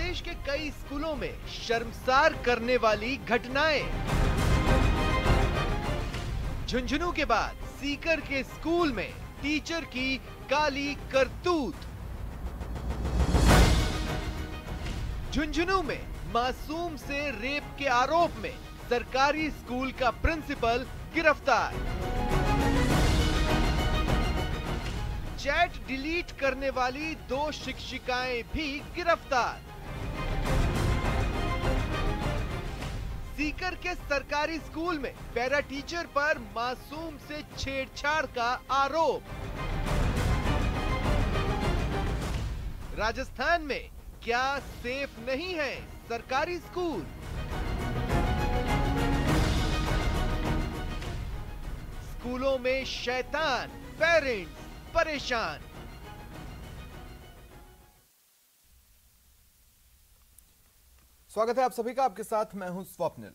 प्रदेश के कई स्कूलों में शर्मसार करने वाली घटनाएं। झुंझुनू के बाद सीकर के स्कूल में टीचर की काली करतूत। झुंझुनू में मासूम से रेप के आरोप में सरकारी स्कूल का प्रिंसिपल गिरफ्तार। चैट डिलीट करने वाली 2 शिक्षिकाएं भी गिरफ्तार। सीकर के सरकारी स्कूल में पैरा टीचर पर मासूम से छेड़छाड़ का आरोप। राजस्थान में क्या सेफ नहीं है सरकारी स्कूल? स्कूलों में शैतान, पेरेंट्स परेशान। स्वागत है आप सभी का। आपके साथ मैं हूं स्वप्निल।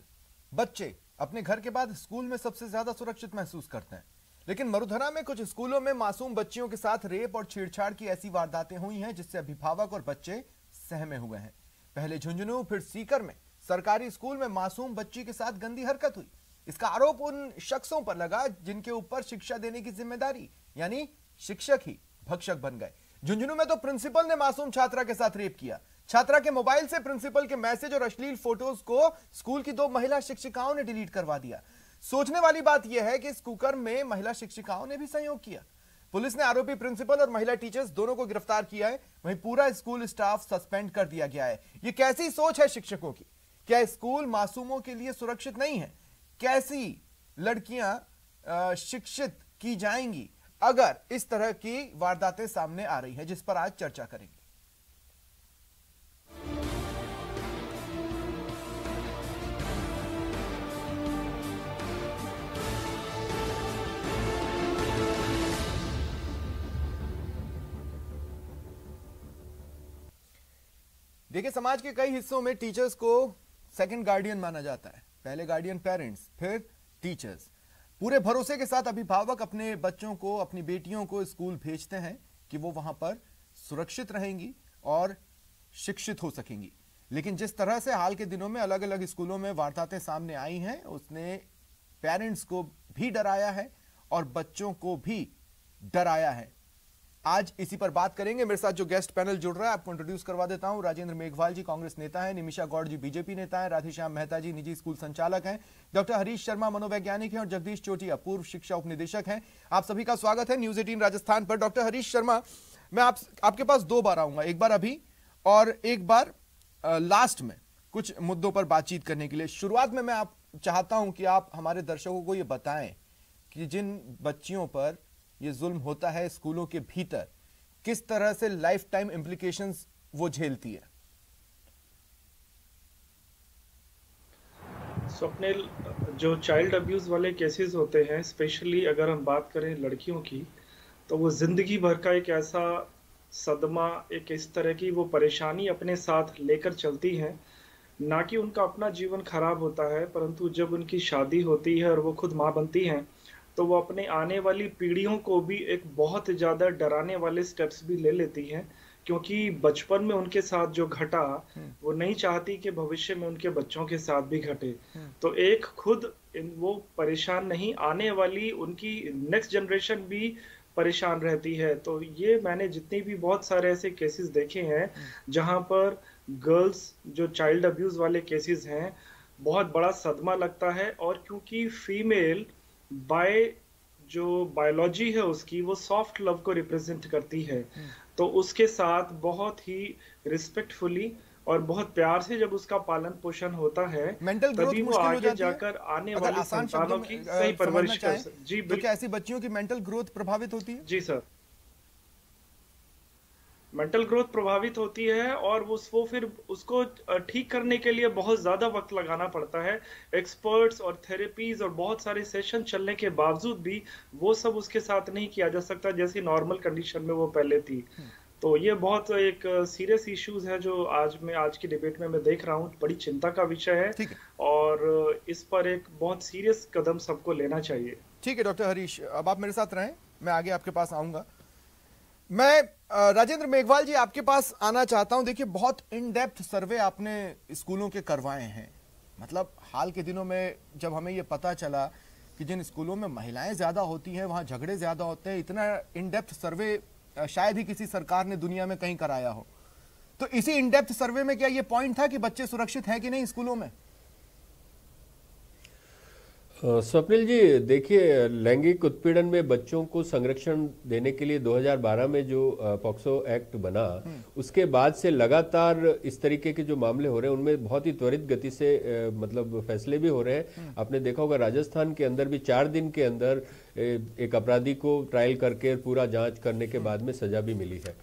बच्चे अपने घर के बाद स्कूल में सबसे ज्यादा सुरक्षित महसूस करते हैं, लेकिन मरुधरा में कुछ स्कूलों में मासूम बच्चियों के साथ रेप और छेड़छाड़ की ऐसी वारदातें हुई हैं जिससे अभिभावक और बच्चे सहमे हुए हैं। पहले झुंझुनू फिर सीकर में सरकारी स्कूल में मासूम बच्ची के साथ गंदी हरकत हुई। इसका आरोप उन शख्सों पर लगा जिनके ऊपर शिक्षा देने की जिम्मेदारी यानी शिक्षक ही भक्षक बन गए। झुंझुनू में तो प्रिंसिपल ने मासूम छात्रा के साथ रेप किया। छात्रा के मोबाइल से प्रिंसिपल के मैसेज और अश्लील फोटोज को स्कूल की 2 महिला शिक्षिकाओं ने डिलीट करवा दिया। सोचने वाली बात यह है कि इस कुकर्म में महिला शिक्षिकाओं ने भी सहयोग किया। पुलिस ने आरोपी प्रिंसिपल और महिला टीचर्स दोनों को गिरफ्तार किया है। वहीं पूरा स्कूल स्टाफ सस्पेंड कर दिया गया है। यह कैसी सोच है शिक्षकों की? क्या स्कूल मासूमों के लिए सुरक्षित नहीं है? कैसी लड़कियां शिक्षित की जाएंगी अगर इस तरह की वारदातें सामने आ रही हैं, जिस पर आज चर्चा करेंगे। देखिए, समाज के कई हिस्सों में टीचर्स को सेकंड गार्डियन माना जाता है। पहले गार्डियन पेरेंट्स, फिर टीचर्स। पूरे भरोसे के साथ अभिभावक अपने बच्चों को, अपनी बेटियों को स्कूल भेजते हैं कि वो वहां पर सुरक्षित रहेंगी और शिक्षित हो सकेंगी। लेकिन जिस तरह से हाल के दिनों में अलग अलग स्कूलों में वारदातें सामने आई हैं, उसने पेरेंट्स को भी डराया है और बच्चों को भी डराया है। आज इसी पर बात करेंगे। मेरे साथ जो गेस्ट पैनल जुड़ रहा है आपको इंट्रोड्यूस करवा देता हूं। राजेंद्र मेघवाल जी कांग्रेस नेता हैं, निमिषा गौड़ जी बीजेपी नेता हैं, राधेश्याम मेहता जी निजी स्कूल संचालक हैं, डॉक्टर हरीश शर्मा मनोवैज्ञानिक हैं और जगदीश चोटिया पूर्व शिक्षा उपनिदेशक हैं। आप सभी का स्वागत है न्यूज 18 राजस्थान पर। डॉक्टर हरीश शर्मा, मैं आपके पास 2 बार आऊंगा, एक बार अभी और एक बार लास्ट में कुछ मुद्दों पर बातचीत करने के लिए। शुरुआत में मैं चाहता हूं कि आप हमारे दर्शकों को यह बताएं कि जिन बच्चियों पर यह जुल्म होता है स्कूलों के भीतर, किस तरह से लाइफ टाइम इंप्लीकेशंस वो झेलती है। स्वप्निल, जो चाइल्ड अब्यूज वाले केसेस होते हैं, स्पेशली अगर हम बात करें लड़कियों की, तो वो जिंदगी भर का एक ऐसा सदमा, एक इस तरह की वो परेशानी अपने साथ लेकर चलती हैं। ना कि उनका अपना जीवन खराब होता है, परंतु जब उनकी शादी होती है और वो खुद माँ बनती हैं, तो वो अपने आने वाली पीढ़ियों को भी एक बहुत ज़्यादा डराने वाले स्टेप्स भी ले लेती हैं, क्योंकि बचपन में उनके साथ जो घटा वो नहीं चाहती कि भविष्य में उनके बच्चों के साथ भी घटे। तो एक खुद वो परेशान नहीं, आने वाली उनकी नेक्स्ट जनरेशन भी परेशान रहती है। तो ये मैंने जितने भी बहुत सारे ऐसे केसेस देखे हैं जहां पर गर्ल्स, जो चाइल्ड अब्यूज वाले केसेस हैं, बहुत बड़ा सदमा लगता है। और क्योंकि फीमेल जो बायोलॉजी है उसकी, वो सॉफ्ट लव को रिप्रेजेंट करती है, तो उसके साथ बहुत ही रिस्पेक्टफुली और बहुत प्यार से जब उसका पालन पोषण होता है, तभी वो आगे जाकर आने वाली संतानों की सही परवरिश कर सकती है। जी तो क्या ऐसी बच्चियों की मेंटल ग्रोथ प्रभावित होती है? जी सर, मेंटल ग्रोथ प्रभावित होती है और वो फिर उसको ठीक करने के लिए बहुत ज्यादा वक्त लगाना पड़ता है। एक्सपर्ट्स और थेरेपीज और बहुत सारे सेशन चलने के बावजूद भी वो सब उसके साथ नहीं किया जा सकता जैसी नॉर्मल कंडीशन में वो पहले थी। तो ये बहुत एक सीरियस इश्यूज है जो आज की डिबेट में मैं देख रहा हूँ, बड़ी चिंता का विषय है और इस पर एक बहुत सीरियस कदम सबको लेना चाहिए। ठीक है डॉक्टर हरीश, अब आप मेरे साथ रहें, मैं आगे आपके पास आऊंगा। मैं राजेंद्र मेघवाल जी आपके पास आना चाहता हूं। देखिए, बहुत इन डेप्थ सर्वे आपने स्कूलों के करवाए हैं। मतलब हाल के दिनों में जब हमें ये पता चला कि जिन स्कूलों में महिलाएं ज्यादा होती हैं वहां झगड़े ज्यादा होते हैं, इतना इन डेप्थ सर्वे शायद ही किसी सरकार ने दुनिया में कहीं कराया हो। तो इसी इन डेप्थ सर्वे में क्या ये पॉइंट था कि बच्चे सुरक्षित हैं कि नहीं स्कूलों में? स्वप्निल जी, देखिए, लैंगिक उत्पीड़न में बच्चों को संरक्षण देने के लिए 2012 में जो पॉक्सो एक्ट बना, उसके बाद से लगातार इस तरीके के जो मामले हो रहे हैं उनमें बहुत ही त्वरित गति से मतलब फैसले भी हो रहे हैं। आपने देखा होगा राजस्थान के अंदर भी 4 दिन के अंदर एक अपराधी को ट्रायल करके पूरा जांच करने के बाद में सजा भी मिली है।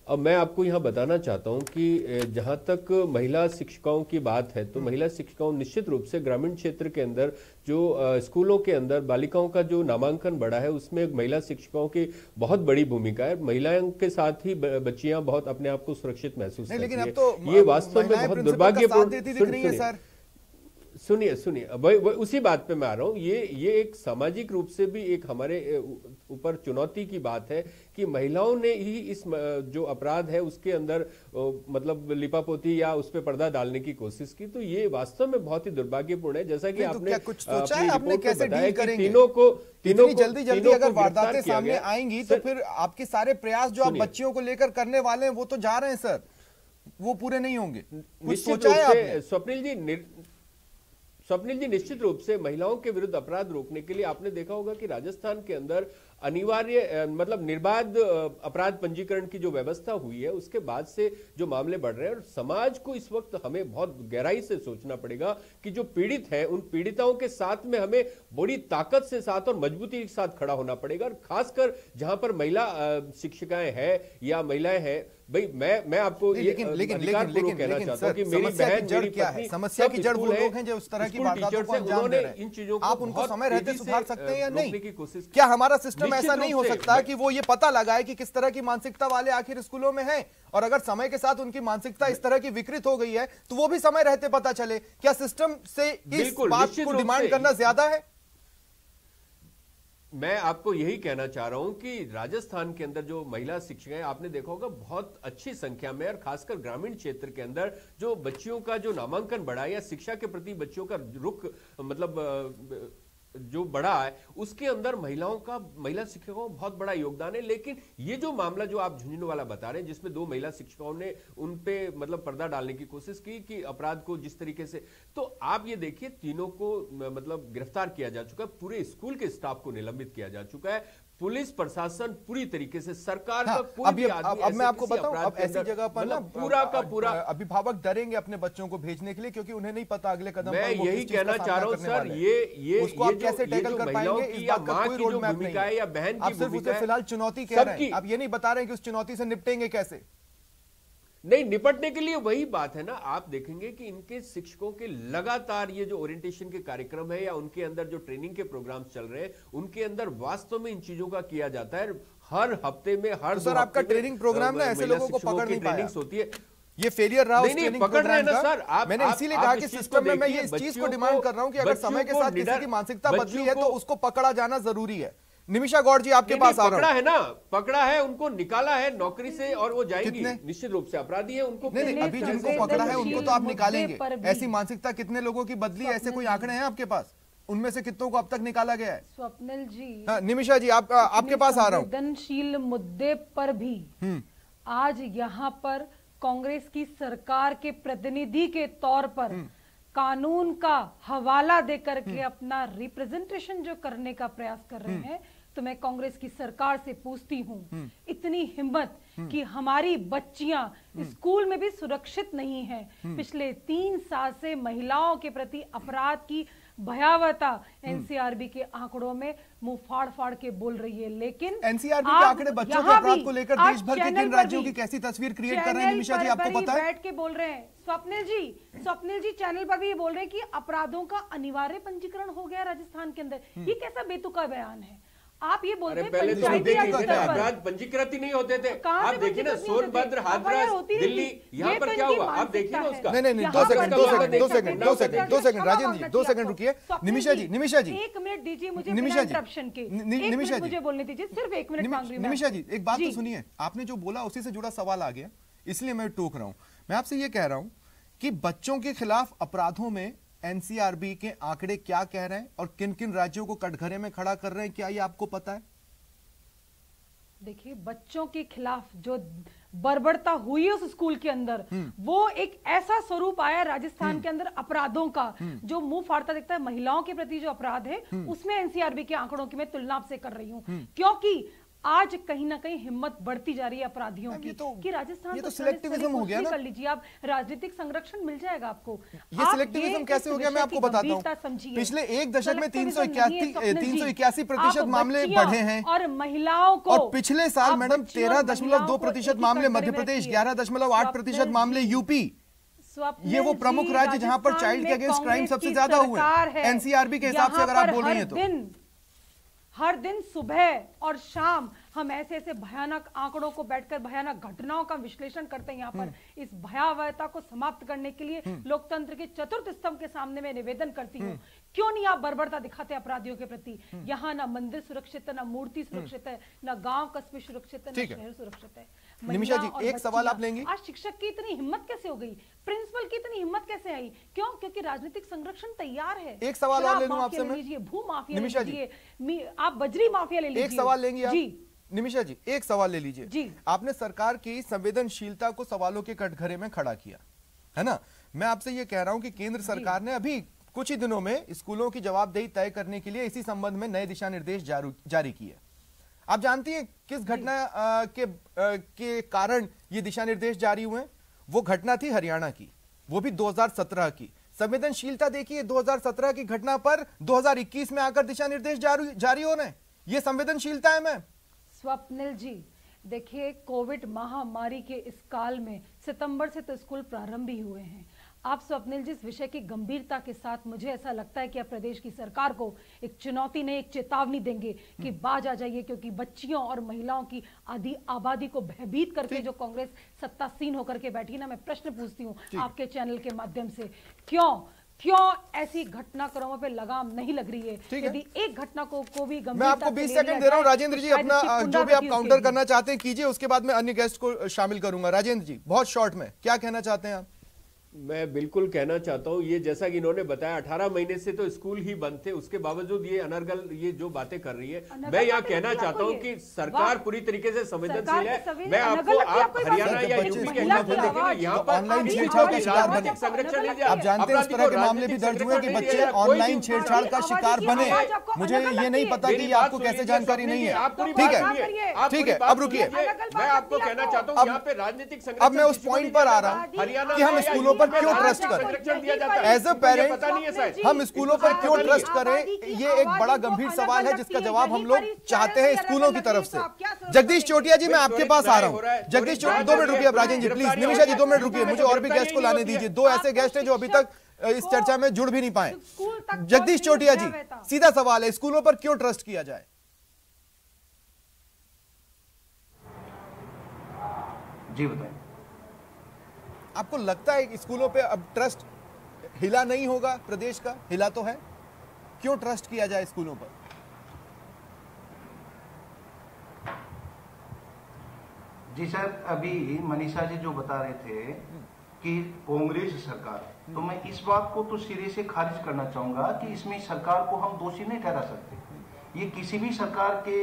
अब मैं आपको यहाँ बताना चाहता हूँ कि जहाँ तक महिला शिक्षिकाओं की बात है, तो महिला शिक्षिकाओं निश्चित रूप से ग्रामीण क्षेत्र के अंदर जो स्कूलों के अंदर बालिकाओं का जो नामांकन बढ़ा है उसमें महिला शिक्षिकाओं की बहुत बड़ी भूमिका है। महिलाओं के साथ ही बच्चियां बहुत अपने आप को सुरक्षित महसूस करती लेकिन है। अब तो ये वास्तव में बहुत दुर्भाग्यपूर्ण। सुनिए, उसी बात पे मैं आ रहा हूँ। ये एक सामाजिक रूप से भी एक हमारे ऊपर चुनौती की बात है कि महिलाओं ने ही इस जो अपराध है उसके अंदर मतलब लिपापोती या उस पर पर्दा डालने की कोशिश की। तो ये वास्तव में बहुत ही दुर्भाग्यपूर्ण है। जैसा कि आपने कुछ सोचा है आपने कैसे डील करेंगे? तीनों जल्दी अगर वारदातें सामने आएंगी तो फिर आपके सारे प्रयास जो आप बच्चियों को लेकर करने वाले हैं वो तो जा रहे हैं सर, वो पूरे नहीं होंगे। कुछ सोचा है आपने? स्वप्निल जी, निश्चित रूप से महिलाओं के विरुद्ध अपराध रोकने के लिए आपने देखा होगा कि राजस्थान के अंदर अनिवार्य मतलब निर्बाध अपराध पंजीकरण की जो व्यवस्था हुई है उसके बाद से जो मामले बढ़ रहे हैं। और समाज को इस वक्त हमें बहुत गहराई से सोचना पड़ेगा कि जो पीड़ित है उन पीड़िताओं के साथ में हमें बड़ी ताकत से साथ और मजबूती के साथ खड़ा होना पड़ेगा। और खासकर जहां पर महिला शिक्षिकाएं हैं या महिलाएं हैं, भाई मैं आपको लेकिन कहना चाहता हूं कि मेरी बहन, मेरी पत्नी, समस्या की जड़ वो लोग हैं जो उस तरह की वारदातों को अंजाम दे रहे हैं। इन चीजों को आप उनको समय रहते सुधार सकते हैं या नहीं? की कोशिश क्या हमारा सिस्टम ऐसा नहीं हो सकता कि वो ये पता लगाए कि किस तरह की मानसिकता वाले आखिर स्कूलों में हैं, और अगर समय के साथ उनकी मानसिकता इस तरह की विकृत हो गई है तो वो भी समय रहते पता चले? क्या सिस्टम से इस बात को डिमांड करना ज्यादा है? मैं आपको यही कहना चाह रहा हूं कि राजस्थान के अंदर जो महिला शिक्षिकाएं आपने देखा होगा बहुत अच्छी संख्या में, और खासकर ग्रामीण क्षेत्र के अंदर जो बच्चियों का जो नामांकन बढ़ा या शिक्षा के प्रति बच्चियों का रुख मतलब जो बढ़ा है उसके अंदर महिला शिक्षकों का बहुत बड़ा योगदान है। लेकिन ये जो मामला जो आप झुंझुनू वाला बता रहे हैं जिसमें 2 महिला शिक्षकों ने उन पे मतलब पर्दा डालने की कोशिश की कि अपराध को जिस तरीके से, तो आप ये देखिए तीनों को मतलब गिरफ्तार किया जा चुका है, पूरे स्कूल के स्टाफ को निलंबित किया जा चुका है, पुलिस प्रशासन पूरी तरीके से, सरकार का कोई भी आदमी अब मैं आपको बताऊं, अब ऐसी जगह पर ना पूरा का पूरा अभिभावक डरेंगे अपने बच्चों को भेजने के लिए क्योंकि उन्हें नहीं पता अगले कदम मैं यही कहना चाह रहा हूं सर, उसको आप कैसे टैकल कर पाएंगे इस बात का कोई रोड मैप नहीं है। या बहन की भूमिका है, फिलहाल चुनौती कह रहे हैं, आप ये नहीं बता रहे हैं कि उस चुनौती से निपटेंगे कैसे। नहीं, निपटने के लिए वही बात है ना, आप देखेंगे कि इनके शिक्षकों के लगातार ये जो ओरिएंटेशन के कार्यक्रम है या उनके अंदर जो ट्रेनिंग के प्रोग्राम्स चल रहे हैं उनके अंदर वास्तव में इन चीजों का किया जाता है हर हफ्ते में, हर सर आपका ट्रेनिंग प्रोग्राम ना ऐसे लोगों को पकड़ नहीं पाया, होती है, ये फेलियर रहा उस ट्रेनिंग पकड़ रहे हैं ना सर। मैंने इसीलिए कहा कि सिस्टम में मैं ये इस चीज को डिमांड कर रहा हूं कि अगर समय के साथ किसी की मानसिकता बदली है तो उसको पकड़ा जाना जरूरी है। निमिषा गौड़ जी आपके पास आ रहा हूं। है ना, पकड़ा है, उनको निकाला है नौकरी से और वो जाएंगी, निश्चित रूप से अपराधी है उनको। नहीं, अभी जिनको पकड़ा है उनको तो आप निकालेंगे, ऐसी मानसिकता कितने लोगों की बदली, ऐसे कोई आंकड़े हैं आपके पास? उनमें से कितनों को अब तक निकाला गया है? स्वप्निल जी, निमिषा जी आपके पास आ रहा हूं। संवेदनशील मुद्दे पर भी आज यहाँ पर कांग्रेस की सरकार के प्रतिनिधि के तौर पर कानून का हवाला देकर के अपना रिप्रेजेंटेशन जो करने का प्रयास कर रहे हैं, तो मैं कांग्रेस की सरकार से पूछती हूँ, इतनी हिम्मत कि हमारी बच्चियां स्कूल में भी सुरक्षित नहीं हैं। पिछले 3 साल से महिलाओं के प्रति अपराध की भयावहता एनसीआरबी के आंकड़ों में मुंह फाड़ फाड़ के बोल रही है, लेकिन एनसीआरबी के आंकड़े बच्चों के अपराध को लेकर देश भर के किन राज्यों की कैसी तस्वीर क्रिएट कर रहे हैं निमिषा जी, आपको पता है? बैठ के बोल रहे हैं स्वप्निल जी चैनल पर भी ये बोल रहे हैं कि अपराधों का अनिवार्य पंजीकरण हो गया राजस्थान के अंदर। ये कैसा बेतुका बयान है? आप ये बोलते अरे हैं पहले तो पंचायती देख राज लीजिए स्तर ना, पर। अपराध पंजीकृत ही नहीं होते थे। कहाँ आप से देखिए ना, पंजीकृत नहीं होते थे? सोनभद्र, हाथरस, होती नहीं दिल्ली, थी। यहाँ ये पर तो क्या इनकी हुआ आप देखिए ना मानसिकता उसका। है। नहीं, यहाँ 2 पर सेकंड, भी 2 आप सेकंड, देख 2 सकते सेकंड, हैं। 2 सेकंड, 2 सेकंड, राजेंद्र जी, 2 सेकंड रुकिए। स्वप्निल निमिषा जी, जी, निमिषा जी, 1 मिनट दीजिए मुझे, निमिषा बिना जी, इंटरप्शन के। निमिषा जी, मुझे बोलने दीजिए, सिर्फ 1 मिनट मांग रही हूँ मैं। निमिषा जी, एक बात तो जी। सुनिए, आपने जो बोला उसी से जुड़ा सवाल आ गया, इसलिए मैं टोक रहा हूं। मैं आपसे ये कह रहा हूं कि बच्चों के खिलाफ अपराधों में एनसीआरबी के आंकड़े क्या कह रहे हैं और किन किन राज्यों को कटघरे में खड़ा कर रहे हैं, क्या ये आपको पता है? देखिए, बच्चों के खिलाफ जो बर्बरता हुई है उस स्कूल के अंदर, वो एक ऐसा स्वरूप आया राजस्थान के अंदर अपराधों का, जो मुंह फाड़ता दिखता है। महिलाओं के प्रति जो अपराध है उसमें एनसीआरबी के आंकड़ों की मैं तुलना आपसे कर रही हूँ, क्योंकि आज कहीं ना कहीं हिम्मत बढ़ती जा रही है अपराधियों की कि राजस्थान ये को तो सिलेक्टिविज्म हो गया ना। कर लीजिए आप, राजनीतिक संरक्षण मिल जाएगा आपको। ये सिलेक्टिविज्म कैसे हो गया, मैं आपको बताता हूँ। पिछले एक दशक में 381% मामले बढ़े हैं और महिलाओं को, और पिछले साल मैडम 13.2% मामले मध्य प्रदेश, 11.8% मामले यूपी। ये वो प्रमुख राज्य जहां पर चाइल्ड के अगेंस्ट क्राइम सबसे ज्यादा हुए हैं एनसीआरबी के हिसाब से, अगर आप बोल रही हैं तो। हर दिन सुबह और शाम हम ऐसे ऐसे भयानक आंकड़ों को बैठकर भयानक घटनाओं का विश्लेषण करते हैं। यहाँ पर इस भयावहता को समाप्त करने के लिए लोकतंत्र के चतुर्थ स्तंभ के सामने मैं निवेदन करती हूँ, क्यों नहीं आप बर्बरता दिखाते अपराधियों के प्रति? यहाँ ना मंदिर सुरक्षित है, ना मूर्ति सुरक्षित है, ना गांव कस्बे सुरक्षित है, ना शहर सुरक्षित है। निमिषा जी, एक सवाल आप लेंगी? आज शिक्षक की इतनी हिम्मत कैसे हो गई, प्रिंसिपल की इतनी हिम्मत कैसे आई? क्यों? क्योंकि राजनीतिक संरक्षण तैयार है। एक सवाल और ले लूं आपसे मैं, भू माफिया ले निमिषा जी, लीजिए, आप बजरी माफिया ले लीजिए। एक सवाल लेंगी आप? जी निमिषा जी, एक सवाल ले लीजिए जी। आपने सरकार की संवेदनशीलता को सवालों के कटघरे में खड़ा किया है ना। मैं आपसे ये कह रहा हूं कि केंद्र सरकार ने अभी कुछ ही दिनों में स्कूलों की जवाबदेही तय करने के लिए इसी संबंध में नए दिशा निर्देश जारी किए। आप जानती हैं किस घटना के कारण ये दिशा निर्देश जारी हुए? वो घटना थी हरियाणा की, वो भी 2017 की। संवेदनशीलता देखिए, 2017 की घटना पर 2021 में आकर दिशा निर्देश जारी हो रहे हैं। ये संवेदनशीलता है मैम? स्वप्निल जी, देखिए, कोविड महामारी के इस काल में सितंबर से तो स्कूल प्रारंभ ही हुए हैं। आप स्वप्निल जी, इस विषय की गंभीरता के साथ मुझे ऐसा लगता है कि आप प्रदेश की सरकार को एक चुनौती नहीं, एक चेतावनी देंगे कि बाज आ जाइए, क्योंकि बच्चियों और महिलाओं की आधी आबादी को भयभीत करके जो कांग्रेस सत्तासीन होकर के बैठी ना, मैं प्रश्न पूछती हूँ आपके चैनल के माध्यम से, क्यों ऐसी घटनाक्रमों पे लगाम नहीं लग रही है? यदि एक घटना को भी गंभीरता, मैं आपको 20 सेकंड दे रहा हूं राजेंद्र जी, अपना जो भी आप काउंटर करना चाहते हैं कीजिए, उसके बाद मैं अन्य गेस्ट को शामिल करूंगा। राजेंद्र जी, बहुत शॉर्ट में क्या कहना चाहते हैं आप? मैं बिल्कुल कहना चाहता हूं, ये जैसा कि इन्होंने बताया 18 महीने से तो स्कूल ही बंद थे, उसके बावजूद ये अनर्गल ये जो बातें कर रही है, मैं यहाँ कहना चाहता हूं कि सरकार पूरी तरीके से संवेदनशील है। मैं आपको, आप हरियाणा या यूपी के हिसाब से देखेंगे, यहाँ पर ऑनलाइन छेड़छाड़ का शिकार बने। संरक्षण लीजिए। आप जानते हैं इस तरह के मामले भी दर्ज हुए कि बच्चे ऑनलाइन छेड़छाड़ का शिकार बने। मुझे ये नहीं पता कि ये आपको कैसे जानकारी नहीं है। ठीक है, ठीक है, अब रुकिए, मैं आपको कहना चाहता हूँ यहाँ पे राजनीतिक संरक्षण, अब मैं उस पॉइंट पर आ रहा हूँ कि हम स्कूलों पर क्यों ट्रस्ट करें। एज अ पेरेंट हम स्कूलों पर क्यों ट्रस्ट करें, ये एक बड़ा गंभीर सवाल है जिसका जवाब हम लोग चाहते हैं स्कूलों की तरफ से। जगदीश चोटिया जी, मैं आपके पास आ रहा हूँ। जगदीश चोटिया, 2 मिनट रुकिए अब राजेंद्र जी प्लीज। निमिषा जी 2 मिनट रुकिए, मुझे और भी गेस्ट को लाने दीजिए। 2 ऐसे गेस्ट हैं जो अभी तक इस चर्चा में जुड़ भी नहीं पाए। जगदीश चोटिया जी, सीधा सवाल है, स्कूलों पर क्यों ट्रस्ट किया जाए? जी बताएं। आपको लगता है स्कूलों पे अब ट्रस्ट हिला नहीं होगा? प्रदेश का हिला तो है, क्यों ट्रस्ट किया जाए स्कूलों पर? जी सर, अभी मनीषा जी जो बता रहे थे कि कांग्रेस सरकार, तो मैं इस बात को तो सिरे से खारिज करना चाहूंगा कि इसमें सरकार को हम दोषी नहीं ठहरा सकते। ये किसी भी सरकार के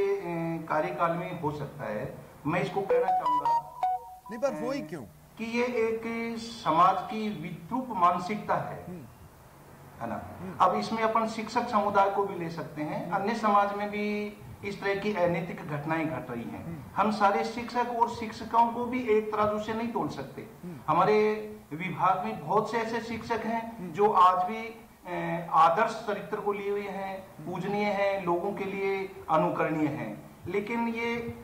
कार्यकाल में हो सकता है। मैं इसको कहना चाहूंगा नहीं, पर वो ही क्यों कि ये एक समाज की विद्रूप मानसिकता है ना। अब इसमें अपन शिक्षक समुदाय को भी ले सकते हैं, अन्य समाज में भी इस तरह की अनैतिक घटनाएं घट रही हैं। हम सारे शिक्षक और शिक्षकों को भी एक तराजू से नहीं तोल सकते। हमारे विभाग में बहुत से ऐसे शिक्षक हैं जो आज भी आदर्श चरित्र को लिए हुए हैं, पूजनीय हैं, लोगों के लिए अनुकरणीय हैं। लेकिन ये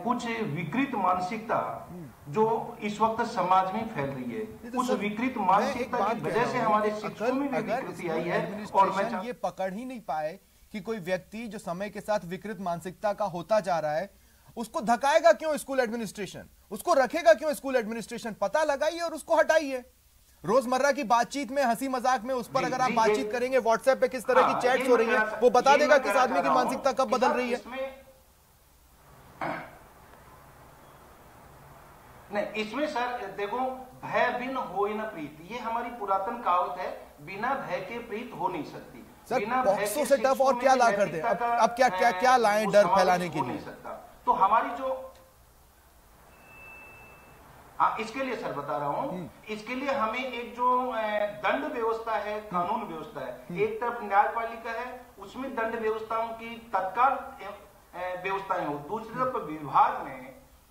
कुछ विकृत मानसिकता जो इस वक्त समाज में फैल रही है, उस विकृत मानसिकता की वजह से हमारे शिक्षकों में भी विकृति आई है। और मैं ये पकड़ ही नहीं पाए कि कि कोई व्यक्ति जो समय के साथ विकृत मानसिकता का होता जा रहा है, उसको धकाएगा क्यों स्कूल एडमिनिस्ट्रेशन, उसको रखेगा क्यों स्कूल एडमिनिस्ट्रेशन? पता लगाइए और उसको हटाइए। रोजमर्रा की बातचीत में, हंसी मजाक में उस पर अगर आप बातचीत करेंगे, व्हाट्सएप पे किस तरह की चैट्स हो रही है, वो बता देगा किस आदमी की मानसिकता कब बदल रही है। नहीं, इसमें सर देखो, भय बिन होय न प्रीत, ये हमारी पुरातन कहावत है। बिना भय के प्रीत हो नहीं सकती। सर, बिना पॉक्सो से टफ और क्या ला कर दे? अब क्या लाएं डर फैलाने के लिए? तो हमारी जो इसके लिए सर बता रहा हूं, इसके लिए हमें एक जो दंड व्यवस्था है, कानून व्यवस्था है, एक तरफ न्यायपालिका है, उसमें दंड व्यवस्थाओं की तत्काल व्यवस्थाएं हो, दूसरी तरफ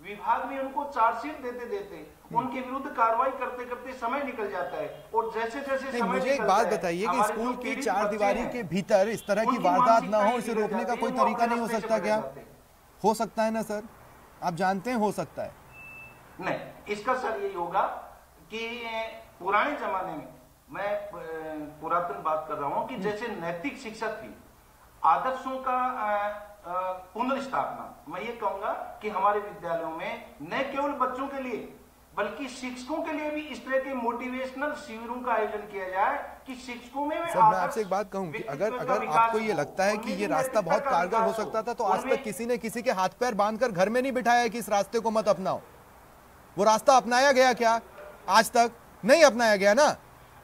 विभाग में उनको चार्जशीट देते उनके विरुद्ध कार्रवाई करते समय निकल जाता है। और जैसे समय मुझे एक बात बताइए कि स्कूल की चार दीवारी के भीतर इस तरह की वारदात ना हो, इसे रोकने का कोई तरीका नहीं हो सकता क्या? हो सकता है ना सर, आप जानते हैं हो सकता है। नहीं, इसका सर यही होगा कि पुराने जमाने में, मैं पुरातन बात कर रहा हूं, कि जैसे नैतिक शिक्षा थी, आदर्शों का पुनर्स्थापना, मैं ये कहूंगा कि हमारे विद्यालयों में न केवल बच्चों के लिए बल्कि शिक्षकों के लिए भी इस तरह के मोटिवेशनल शिविरों का आयोजन किया जाए कि शिक्षकों में सर, मैं आपसे एक बात कहूं कि अगर आपको ये लगता है कि ये रास्ता बहुत कारगर हो सकता था, तो आज तक किसी ने किसी के हाथ पैर बांधकर घर में नहीं बिठाया है कि इस रास्ते को मत अपनाओ। वो रास्ता अपनाया गया क्या? आज तक नहीं अपनाया गया ना।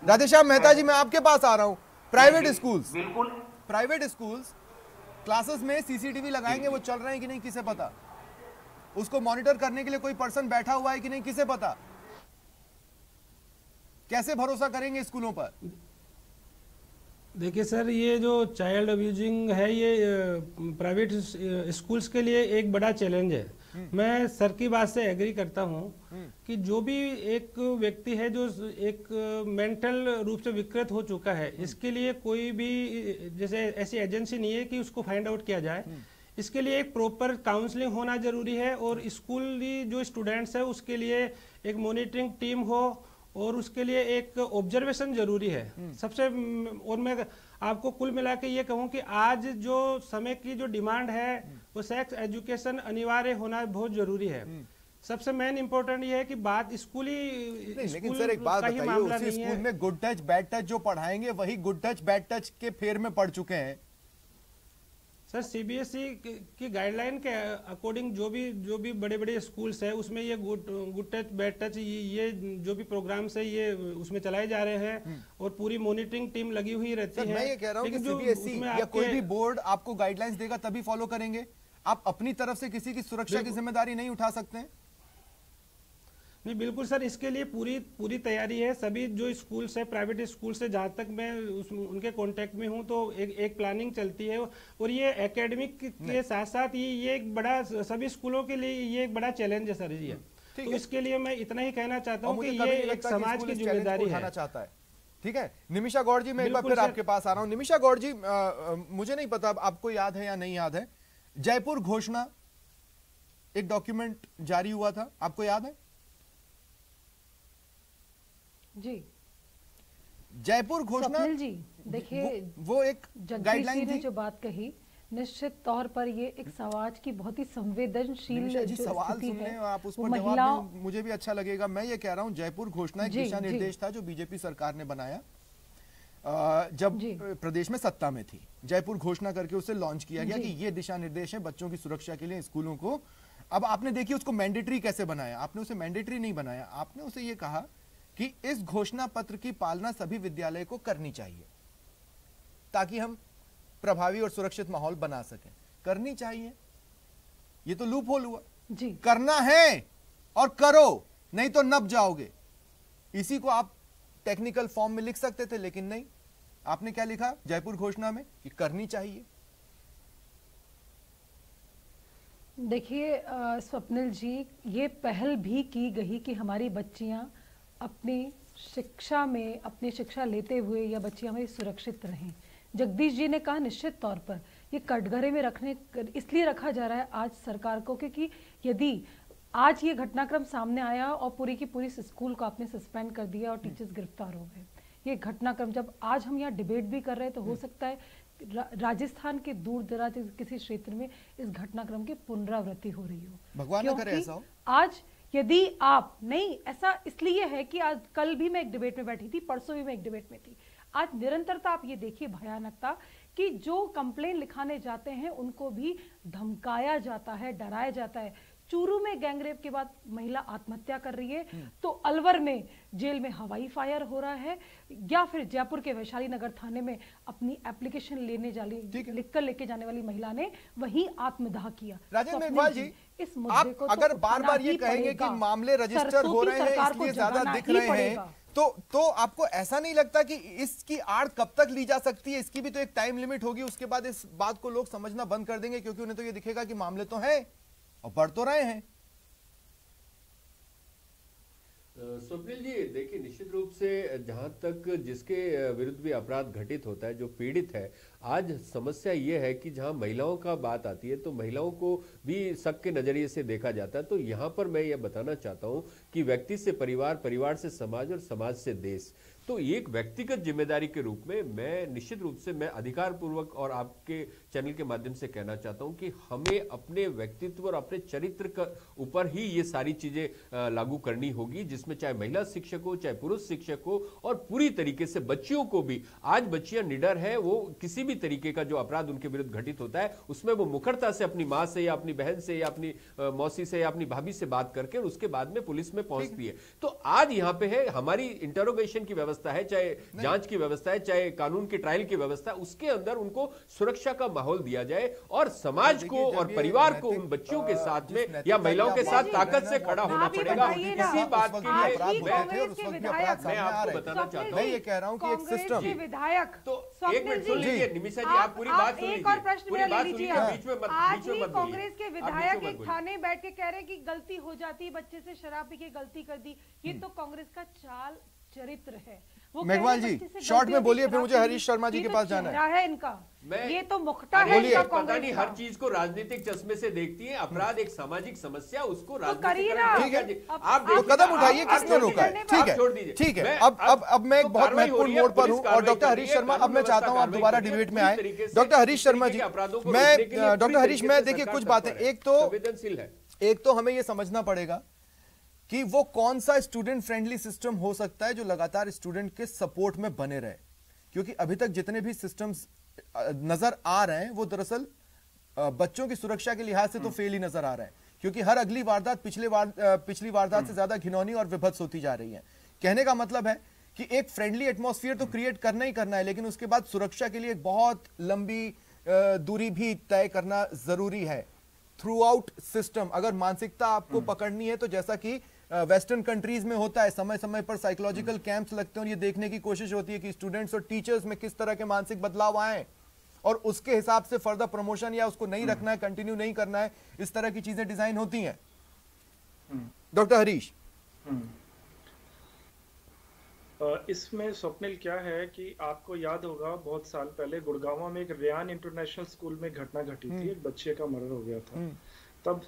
राधेश्याम मेहता जी, मैं आपके पास आ रहा हूं। प्राइवेट स्कूल्स क्लासेस में सीसीटीवी लगाएंगे, वो चल रहे हैं कि नहीं किसे पता? उसको मॉनिटर करने के लिए कोई पर्सन बैठा हुआ है कि नहीं किसे पता? कैसे भरोसा करेंगे स्कूलों पर? देखिए सर, ये जो चाइल्ड अब्यूजिंग है, ये प्राइवेट स्कूल्स के लिए एक बड़ा चैलेंज है। मैं सर की बात से एग्री करता हूं कि जो भी एक व्यक्ति है जो एक मेंटल रूप से विकृत हो चुका है, इसके लिए कोई भी जैसे ऐसी एजेंसी नहीं है कि उसको फाइंड आउट किया जाए। इसके लिए एक प्रॉपर काउंसलिंग होना जरूरी है, और स्कूली जो स्टूडेंट्स है उसके लिए एक मॉनिटरिंग टीम हो, और उसके लिए एक ऑब्जर्वेशन जरूरी है सबसे। और मैं आपको कुल मिला के ये कहूँ कि आज जो समय की जो डिमांड है, वो सेक्स एजुकेशन अनिवार्य होना बहुत जरूरी है। सबसे मेन इंपॉर्टेंट ये है कि बात स्कूली लेकिन सर एक बात बताइए, उसी स्कूल में गुड टच बैड टच जो पढ़ाएंगे वही गुड टच बैड टच के फेर में पढ़ चुके हैं। सर, सीबीएसई की गाइडलाइन के अकॉर्डिंग जो भी बड़े स्कूल्स है, उसमें ये गुड टच बैड टच ये जो भी प्रोग्राम्स है, ये उसमें चलाए जा रहे हैं, और पूरी मॉनिटरिंग टीम लगी हुई रहती है। मैं ये कह रहा हूँ कि सीबीएसई या कोई भी बोर्ड आपको गाइडलाइंस देगा तभी फॉलो करेंगे। आप अपनी तरफ से किसी की सुरक्षा की जिम्मेदारी नहीं उठा सकते हैं। नहीं, बिल्कुल सर, इसके लिए पूरी तैयारी है। सभी जो स्कूल्स है, प्राइवेट स्कूल से जहाँ तक मैं उनके कांटेक्ट में हूँ, तो एक प्लानिंग चलती है। और ये एकेडमिक के साथ साथ ये एक बड़ा, सभी स्कूलों के लिए ये एक बड़ा चैलेंज है सर जी। तो इसके लिए मैं इतना ही कहना चाहता हूँ कि ये एक समाज की जिम्मेदारी है। ठीक है, निमिषा गौड़ जी, मैं एक बार फिर आपके पास आ रहा हूँ। निमिषा गौड़ जी, मुझे नहीं पता आपको याद है या नहीं याद है, जयपुर घोषणा एक डॉक्यूमेंट जारी हुआ था, आपको याद है? जी, जयपुर घोषणा जी देखिए, वो एक गाइडलाइन थी। जो बात कही, निश्चित तौर पर ये एक समाज की बहुत ही संवेदनशील सवाल सुनने और आप उस पर जवाब दें, मुझे भी अच्छा लगेगा। मैं ये कह रहा हूँ, जयपुर घोषणा एक दिशा निर्देश था जो बीजेपी सरकार ने बनाया जब प्रदेश में सत्ता में थी। जयपुर घोषणा करके उसे लॉन्च किया गया कि ये दिशा निर्देश है बच्चों की सुरक्षा के लिए स्कूलों को। अब आपने देखिए उसको मैंडेटरी कैसे बनाया। आपने उसे मैंडेटरी नहीं बनाया, आपने उसे ये कहा कि इस घोषणा पत्र की पालना सभी विद्यालय को करनी चाहिए ताकि हम प्रभावी और सुरक्षित माहौल बना सकें। करनी चाहिए, ये तो लूप होल हुआ जी। करना है और करो, नहीं तो नब जाओगे। इसी को आप टेक्निकल फॉर्म में लिख सकते थे, लेकिन नहीं। आपने क्या लिखा जयपुर घोषणा में कि करनी चाहिए। देखिए स्वप्निल जी, ये पहल भी की गई कि हमारी बच्चियां अपनी शिक्षा में, अपनी शिक्षा लेते हुए या बच्चियां हमारी सुरक्षित रहें। जगदीश जी ने कहा निश्चित तौर पर ये कटघरे में रखने इसलिए रखा जा रहा है आज सरकार को, क्योंकि यदि आज ये घटनाक्रम सामने आया और पूरी की पूरी स्कूल को आपने सस्पेंड कर दिया और टीचर्स गिरफ्तार हो गए, ये घटनाक्रम जब आज हम यहाँ डिबेट भी कर रहे हैं, तो हो सकता है राजस्थान के दूर दराज किसी क्षेत्र में इस घटनाक्रम की पुनरावृत्ति हो रही हो। भगवान ना करे ऐसा हो। आज यदि आप नहीं, ऐसा इसलिए है कि आज कल भी मैं एक डिबेट में बैठी थी, परसों भी मैं एक डिबेट में थी। आज निरंतरता आप ये देखिए भयानकता कि जो कंप्लेन लिखाने जाते हैं उनको भी धमकाया जाता है, डराया जाता है। चूरू में गैंगरेप के बाद महिला आत्महत्या कर रही है तो अलवर में जेल में हवाई फायर हो रहा है, या फिर जयपुर के वैशाली नगर थाने में अपनी एप्लीकेशन लिखकर लेके जाने वाली महिला ने वहीं आत्मदाह किया। राजेंद्र मेघवाल जी, इस आप अगर बार बार ये कहेंगे कि मामले रजिस्टर हो रहे हैं इसलिए ज्यादा दिख रहे हैं, तो आपको ऐसा नहीं लगता कि इसकी आड़ कब तक ली जा सकती है? इसकी भी तो एक टाइम लिमिट होगी, उसके बाद इस बात को लोग समझना बंद कर देंगे, क्योंकि उन्हें तो ये दिखेगा कि मामले तो हैं और बढ़ तो रहे हैं। स्वप्निल जी देखिए, निश्चित रूप से जहां तक जिसके विरुद्ध भी अपराध घटित होता है, जो पीड़ित है, आज समस्या ये है कि जहां महिलाओं का बात आती है तो महिलाओं को भी शक के नजरिए से देखा जाता है। तो यहां पर मैं ये बताना चाहता हूं कि व्यक्ति से परिवार, परिवार से समाज और समाज से देश, तो एक व्यक्तिगत जिम्मेदारी के रूप में मैं निश्चित रूप से मैं अधिकार पूर्वक और आपके चैनल के माध्यम से कहना चाहता हूं कि हमें अपने व्यक्तित्व और अपने चरित्र के ऊपर ही ये सारी चीजें लागू करनी होगी, जिसमें चाहे महिला शिक्षक हो, चाहे पुरुष शिक्षक हो, और पूरी तरीके से बच्चियों को भी। आज बच्चियां निडर है, वो किसी भी तरीके का जो अपराध उनके विरुद्ध घटित होता है उसमें वो मुखरता से अपनी मां से या अपनी बहन से या अपनी मौसी से या अपनी भाभी से बात करके उसके बाद में पुलिस में पहुंचती है। तो आज यहाँ पे है हमारी इंटरोगेशन की व्यवस्था है, चाहे जांच की व्यवस्था है, चाहे कानून की ट्रायल की व्यवस्था है, उसके अंदर उनको सुरक्षा का माहौल दिया जाए और समाज को और परिवार को उन बच्चियों के साथ में या महिलाओं के साथ ताकत से खड़ा होना पड़ेगा। इसी बात के लिए मैं आपको बताना चाहता हूँ, ये कह रहा हूँ कि एक सिस्टम विधायक, तो एक मिनट सुन लीजिए निमिषा जी, आप पूरी बात सुन लीजिए, पूरी बात सुन लीजिए, बीच में मत कांग्रेस के विधायक एक थाने बैठ के कह रहे कि गलती हो जाती, बच्चे से शराब पी के गलती कर दी, ये तो कांग्रेस का चाल चरित्र है। मेघवाल जी शॉर्ट में बोलिए, फिर मुझे हरीश शर्मा जी के पास जाना है। इनका ये तो मुख्ता है इनका, पता नहीं हर चीज को राजनीतिक चश्मे से देखती है। अपराध एक सामाजिक समस्या, उसको ठीक है, आप कदम उठाइए, किसने रोका है? ठीक है, ठीक है। अब मैं एक बहुत महत्वपूर्ण मोड़ पर हूं और डॉक्टर हरीश शर्मा, अब मैं चाहता हूं आप दोबारा डिबेट में आए। डॉक्टर हरीश शर्मा जी, मैं डॉक्टर हरीश, मैं देखिए कुछ बातें, एक तो हमें यह समझना पड़ेगा कि वो कौन सा स्टूडेंट फ्रेंडली सिस्टम हो सकता है जो लगातार स्टूडेंट के सपोर्ट में बने रहे, क्योंकि अभी तक जितने भी सिस्टम्स नजर आ रहे हैं वो दरअसल बच्चों की सुरक्षा के लिहाज से तो फेल ही नजर आ रहे हैं, क्योंकि हर अगली वारदात पिछली वारदात से ज्यादा घिनौनी और विभत्स होती जा रही है। कहने का मतलब है कि एक फ्रेंडली एटमॉस्फेयर तो क्रिएट करना ही करना है, लेकिन उसके बाद सुरक्षा के लिए एक बहुत लंबी दूरी भी तय करना जरूरी है थ्रू आउट सिस्टम। अगर मानसिकता आपको पकड़नी है तो जैसा कि वेस्टर्न कंट्रीज में होता है, समय समय पर साइकोलॉजिकल कैंप्स लगते हैं और ये देखने की कोशिश होती है कि स्टूडेंट्स और टीचर्स में किस तरह के मानसिक बदलाव आए और उसके हिसाब से फर्दर प्रमोशन या उसको नहीं रखना है, कंटिन्यू नहीं करना है, इस तरह की चीजें डिजाइन होती हैं। डॉक्टर हरीश, इसमें स्वप्निल क्या है कि आपको याद होगा बहुत साल पहले गुड़गांव में एक रियान इंटरनेशनल स्कूल में घटना घटी थी, एक बच्चे का मर्डर हो गया था। तब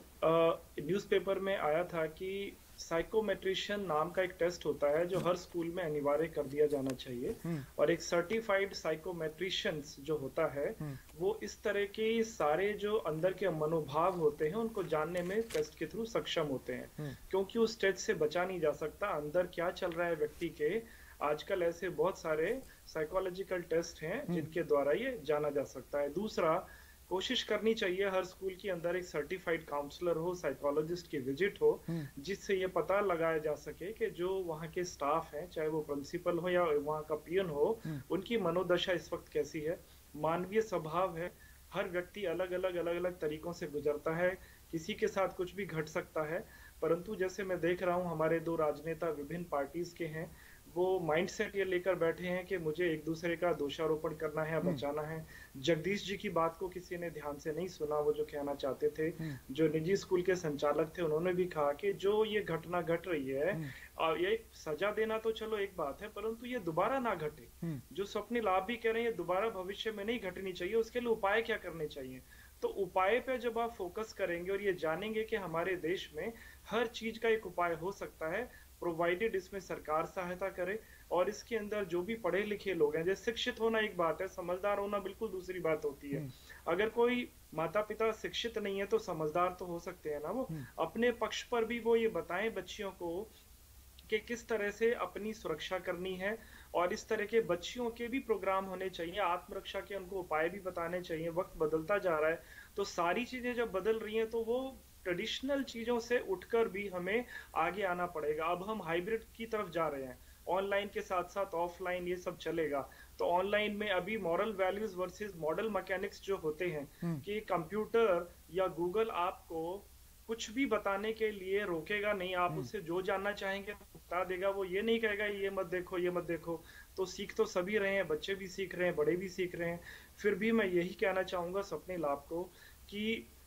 न्यूज़पेपर में आया था कि साइकोमेट्रिशियन नाम का एक टेस्ट होता है जो हर स्कूल में अनिवार्य कर दिया जाना चाहिए, और एक सर्टिफाइड साइकोमेट्रिशियंस जो होता है वो इस तरह के सारे जो अंदर के मनोभाव होते हैं उनको जानने में टेस्ट के थ्रू सक्षम होते हैं, क्योंकि उस टेस्ट से बचा नहीं जा सकता अंदर क्या चल रहा है व्यक्ति के। आजकल ऐसे बहुत सारे साइकोलॉजिकल टेस्ट हैं जिनके द्वारा ये जाना जा सकता है। दूसरा, कोशिश करनी चाहिए हर स्कूल के अंदर एक सर्टिफाइड काउंसलर हो, साइकोलॉजिस्ट की विजिट हो, जिससे ये पता लगाया जा सके कि जो वहाँ के स्टाफ हैं, चाहे वो प्रिंसिपल हो या वहाँ का पीएन हो, उनकी मनोदशा इस वक्त कैसी है। मानवीय स्वभाव है, हर व्यक्ति अलग अलग तरीकों से गुजरता है, किसी के साथ कुछ भी घट सकता है, परंतु जैसे मैं देख रहा हूँ हमारे दो राजनेता विभिन्न पार्टीज के हैं, वो माइंडसेट ये लेकर बैठे हैं कि मुझे एक दूसरे का दोषारोपण करना है, बचाना है। जगदीश जी की बात को किसी ने ध्यान से नहीं सुना, वो जो कहना चाहते थे, जो निजी स्कूल के संचालक थे उन्होंने भी कहा कि जो ये घटना घट रही है और ये सजा देना तो चलो एक बात है, परंतु ये दोबारा ना घटे। जो स्वप्निल आप भी कह रहे हैं ये दोबारा भविष्य में नहीं घटनी चाहिए, उसके लिए उपाय क्या करने चाहिए। तो उपाय पे जब आप फोकस करेंगे और ये जानेंगे कि हमारे देश में हर चीज का एक उपाय हो सकता है, प्रोवाइडेड इसमें सरकार सहायता करे और इसके अंदर जो भी पढ़े लिखे लोग हैं, जैसे शिक्षित होना एक बात है, समझदार होना बिल्कुल दूसरी बात होती है। अगर कोई माता पिता शिक्षित नहीं है तो समझदार तो हो सकते हैं ना, वो अपने पक्ष पर भी वो ये बताएं बच्चियों को कि किस तरह से अपनी सुरक्षा करनी है, और इस तरह के बच्चियों के भी प्रोग्राम होने चाहिए, आत्मरक्षा के उनको उपाय भी बताने चाहिए। वक्त बदलता जा रहा है तो सारी चीजें जब बदल रही हैं तो वो ट्रेडिशनल चीजों से उठकर भी हमें आगे आना पड़ेगा। अब हम हाइब्रिड की तरफ जा रहे हैं, ऑनलाइन के साथ साथ ऑफलाइन ये सब चलेगा। तो ऑनलाइन में अभी moral values versus model mechanics जो होते हैं कि कंप्यूटर या गूगल आपको कुछ भी बताने के लिए रोकेगा नहीं, आप उससे जो जानना चाहेंगे बता देगा, वो ये नहीं कहेगा ये मत देखो ये मत देखो। तो सीख तो सभी रहे हैं, बच्चे भी सीख रहे हैं, बड़े भी सीख रहे हैं। फिर भी मैं यही कहना चाहूंगा स्वप्निल आपको कि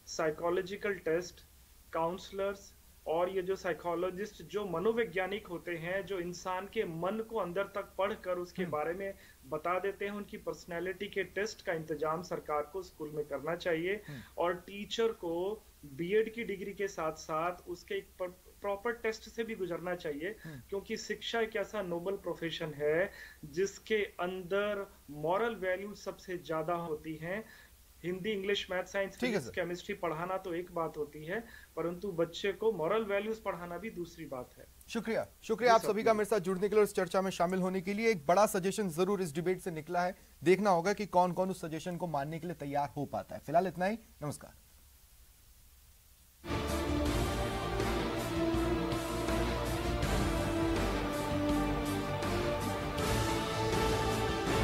साइकोलॉजिकल टेस्ट, काउंसलर्स और ये जो साइकोलॉजिस्ट जो मनोवैज्ञानिक होते हैं, जो इंसान के मन को अंदर तक पढ़कर उसके बारे में बता देते हैं, उनकी पर्सनैलिटी के टेस्ट का इंतजाम सरकार को स्कूल में करना चाहिए। और टीचर को बीएड की डिग्री के साथ साथ उसके एक प्रॉपर टेस्ट से भी गुजरना चाहिए, क्योंकि शिक्षा एक ऐसा नोबल प्रोफेशन है जिसके अंदर मॉरल वैल्यू सबसे ज्यादा होती हैं। Hindi, English, math, science, physics, chemistry पढ़ाना तो एक बात होती है, परंतु बच्चे को मॉरल वैल्यूज पढ़ाना भी दूसरी बात है। शुक्रिया आप सभी का मेरे साथ जुड़ने के लिए और इस चर्चा में शामिल होने के लिए। एक बड़ा सजेशन जरूर इस डिबेट से निकला है, देखना होगा कि कौन कौन उस सजेशन को मानने के लिए तैयार हो पाता है। फिलहाल इतना ही, नमस्कार।